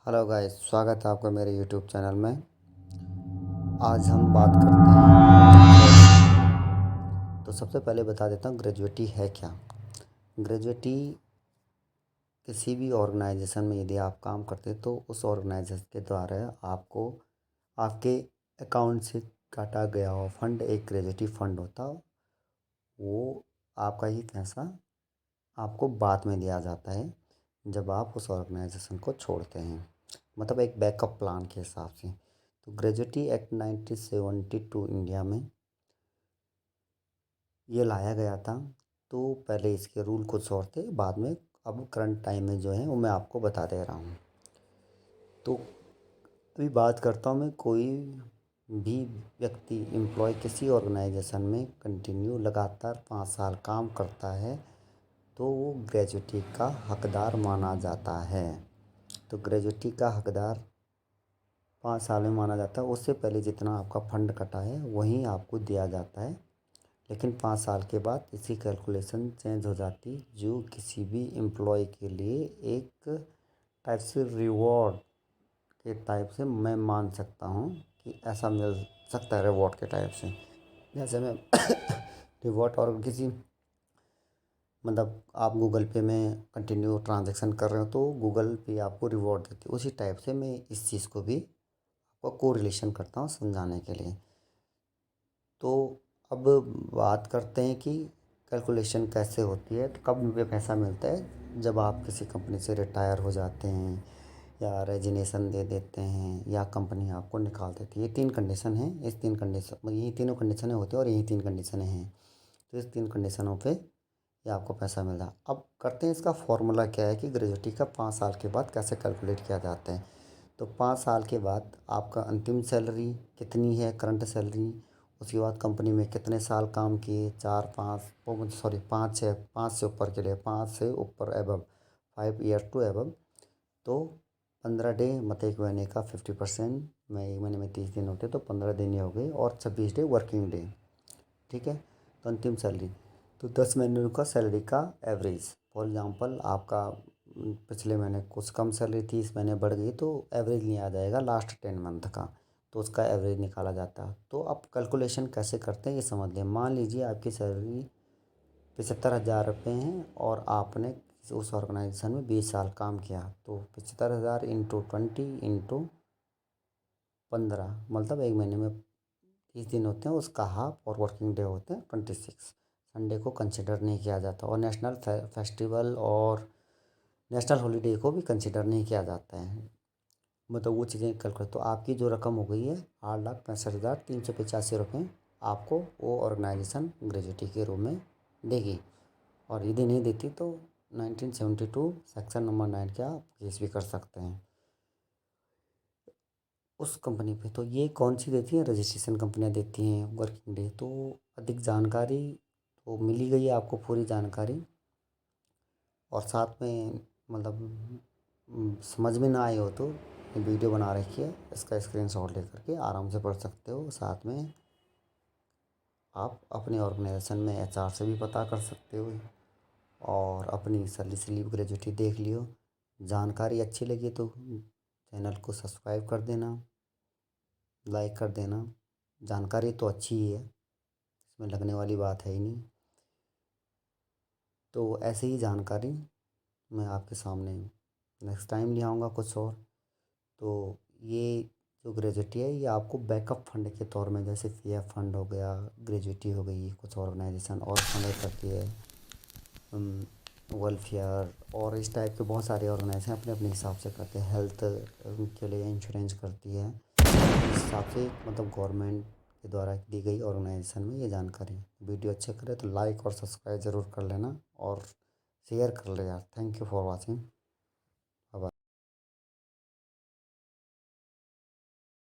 Hello guys, स्वागत है आपका मेरे यूट्यूब चैनल में। आज हम बात करते हैं ग्रेजुएटी। तो सबसे पहले बता देता हूँ ग्रेजुएटी है क्या। ग्रेजुएटी किसी भी ऑर्गेनाइजेशन में यदि आप काम करते हैं तो उस ऑर्गेनाइजेशन के द्वारा आपको आपके अकाउंट से काटा गया हुआ फंड एक ग्रेजुएटी फंड होता है। वो आपका ही पैसा आपको बाद में दिया जाता है जब आप उस ऑर्गेनाइजेशन को छोड़ते हैं, मतलब एक बैकअप प्लान के हिसाब से। तो ग्रेजुएटी एक्ट 1972 इंडिया में ये लाया गया था। तो पहले इसके रूल कुछ और थे, बाद में अब करंट टाइम में जो है वो मैं आपको बता दे रहा हूँ। तो अभी बात करता हूँ मैं, कोई भी व्यक्ति एम्प्लॉय किसी ऑर्गेनाइजेशन में कंटिन्यू लगातार 5 साल काम करता है तो वो ग्रेजुएटी का हकदार माना जाता है। तो ग्रेजुएटी का हकदार 5 साल में माना जाता है। उससे पहले जितना आपका फंड कटा है वहीं आपको दिया जाता है, लेकिन 5 साल के बाद इसकी कैलकुलेशन चेंज हो जाती, जो किसी भी एम्प्लॉय के लिए एक टाइप से रिवॉर्ड के टाइप से मैं मान सकता हूँ कि ऐसा मिल सकता है रिवॉर्ड के टाइप से। जैसे मैं रिवॉर्ड और किसी, मतलब आप गूगल पे में कंटिन्यू ट्रांजैक्शन कर रहे हो तो गूगल पे आपको रिवॉर्ड देती है, उसी टाइप से मैं इस चीज़ को भी आपको कोरिलेशन करता हूँ समझाने के लिए। तो अब बात करते हैं कि कैलकुलेशन कैसे होती है। तो कब मुझे पैसा मिलता है, जब आप किसी कंपनी से रिटायर हो जाते हैं या रेजिग्नेशन दे देते हैं या कंपनी आपको निकाल देती है। ये 3 कंडीशन हैं। इस 3 कंडीशन, यही तीनों कंडीशनें होती हैं और यही 3 कंडीशनें हैं। तो इस 3 कंडीशनों पे ये आपको पैसा मिल रहा है। अब करते हैं इसका फॉर्मूला क्या है कि ग्रेजुएटी का 5 साल के बाद कैसे कैलकुलेट किया जाता है। तो 5 साल के बाद आपका अंतिम सैलरी कितनी है, करंट सैलरी, उसके बाद कंपनी में कितने साल काम किए, 5 से ऊपर के लिए, 5 से ऊपर एबव, 5 ईयर टू एबव। तो 15 डे, मतलब एक महीने का 50%, मैं एक महीने में 30 दिन होते तो 15 दिन ही हो गए, और 26 डे वर्किंग डे। ठीक है। तो अंतिम सैलरी, तो 10 महीनों का सैलरी का एवरेज। फॉर एग्ज़ाम्पल आपका पिछले महीने कुछ कम सैलरी थी, इस महीने बढ़ गई, तो एवरेज नहीं आ जाएगा लास्ट 10 मंथ का, तो उसका एवरेज निकाला जाता है। तो अब कैलकुलेशन कैसे करते हैं ये समझ लें। मान लीजिए आपकी सैलरी 75,000 रुपये हैं और आपने उस ऑर्गेनाइजेशन में 20 साल काम किया, तो 75,000 इंटू 20 इंटू 15, मतलब एक महीने में 30 दिन होते हैं, उसका हाफ और वर्किंग डे होते हैं 26। संडे को कंसिडर नहीं किया जाता, और नेशनल फेस्टिवल और नेशनल हॉलीडे को भी कंसिडर नहीं किया जाता है। मतलब वो चीज़ें कैलकुलेट, तो आपकी जो रकम हो गई है 8,65,385 रुपये आपको वो ऑर्गेनाइजेशन ग्रेजुएटी के रूप में देगी। और यदि नहीं देती तो 1972 सेक्शन नंबर 9 का आप केस भी कर सकते हैं उस कंपनी पे। तो ये कौन सी देती है, रजिस्ट्रेशन कंपनियां देती हैं वर्किंग डे। तो अधिक जानकारी तो मिली गई है आपको, पूरी जानकारी। और साथ में मतलब समझ में ना आए हो तो वीडियो बना रखी है, इसका स्क्रीनशॉट लेकर के आराम से पढ़ सकते हो। साथ में आप अपने ऑर्गेनाइजेशन में एचआर से भी पता कर सकते हो, और अपनी सैलरी स्लिप ग्रेजुएटी देख लियो। जानकारी अच्छी लगी तो चैनल को सब्सक्राइब कर देना, लाइक कर देना। जानकारी तो अच्छी ही है, इसमें लगने वाली बात है ही नहीं। तो ऐसे ही जानकारी मैं आपके सामने नेक्स्ट टाइम ले आऊँगा कुछ और। तो ये जो ग्रेजुएटी है ये आपको बैकअप फंड के तौर में, जैसे पीएफ फंड हो गया, ग्रेजुएटी हो गई, कुछ ऑर्गेनाइजेशन और फंड करती है, वेलफेयर और इस टाइप के बहुत सारे ऑर्गेनाइजेशन अपने अपने हिसाब से करते हैं। हेल्थ के लिए इंश्योरेंस करती है, इस हिसाब से मतलब गवर्नमेंट के द्वारा दी गई ऑर्गेनाइजेशन में ये जानकारी। वीडियो अच्छे करे तो लाइक और सब्सक्राइब ज़रूर कर लेना और शेयर कर ले यार। Thank you for watching.